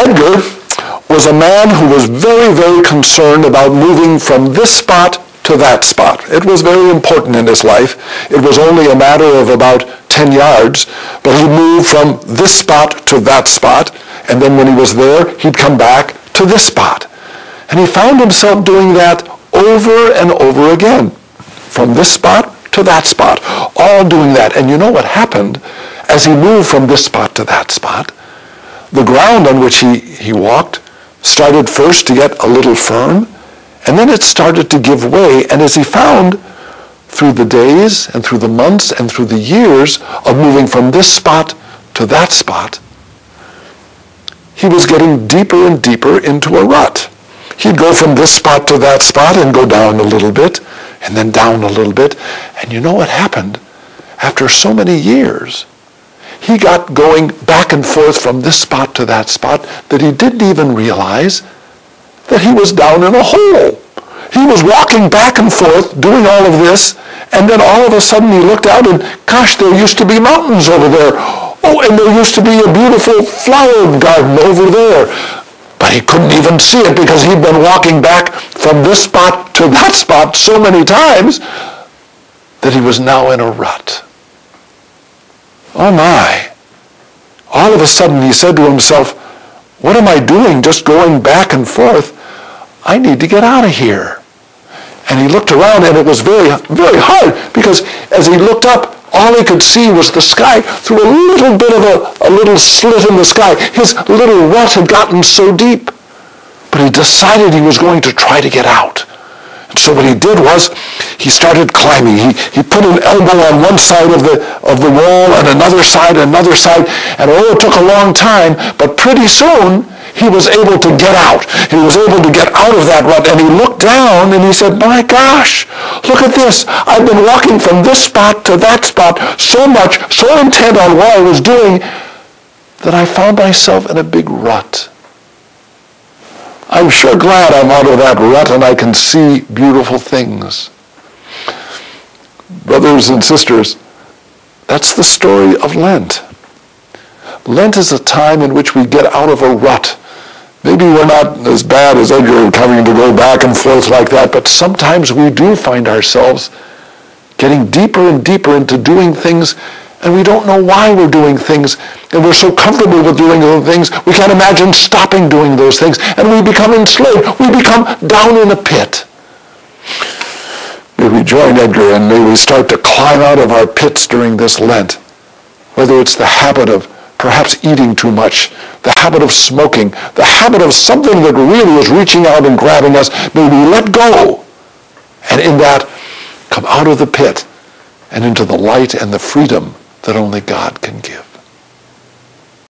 Edgar was a man who was very, very concerned about moving from this spot to that spot. It was very important in his life. It was only a matter of about 10 yards, but he moved from this spot to that spot, and then when he was there, he'd come back to this spot. And he found himself doing that over and over again, from this spot to that spot, all doing that. And you know what happened as he moved from this spot to that spot? The ground on which he walked started first to get a little firm, and then it started to give way. And as he found through the days and through the months and through the years of moving from this spot to that spot, he was getting deeper and deeper into a rut. He'd go from this spot to that spot and go down a little bit, and then down a little bit. And you know what happened? After so many years, he got going back and forth from this spot to that spot that he didn't even realize that he was down in a hole. He was walking back and forth, doing all of this, and then all of a sudden he looked out and, gosh, there used to be mountains over there. Oh, and there used to be a beautiful flower garden over there. But he couldn't even see it because he'd been walking back from this spot to that spot so many times that he was now in a rut. Oh my. All of a sudden he said to himself, what am I doing just going back and forth? I need to get out of here. And he looked around, and it was very, very hard, because as he looked up, all he could see was the sky through a little bit of a little slit in the sky. His little rut had gotten so deep. But he decided he was going to try to get out. And so what he did was he started climbing. He put an elbow on one side of the wall and another side, and it took a long time, but pretty soon he was able to get out. He was able to get out of that rut, and he looked down and he said, my gosh, look at this. I've been walking from this spot to that spot so much, so intent on what I was doing, that I found myself in a big rut. I'm sure glad I'm out of that rut and I can see beautiful things. Brothers and sisters, that's the story of Lent. Lent is a time in which we get out of a rut. Maybe we're not as bad as Edgar having to go back and forth like that, but sometimes we do find ourselves getting deeper and deeper into doing things, and we don't know why we're doing things, and we're so comfortable with doing those things, we can't imagine stopping doing those things, and we become enslaved. We become down in a pit. May we join Edgar, and may we start to climb out of our pits during this Lent, whether it's the habit of perhaps eating too much, the habit of smoking, the habit of something that really is reaching out and grabbing us. May we let go, and in that, come out of the pit and into the light and the freedom that only God can give.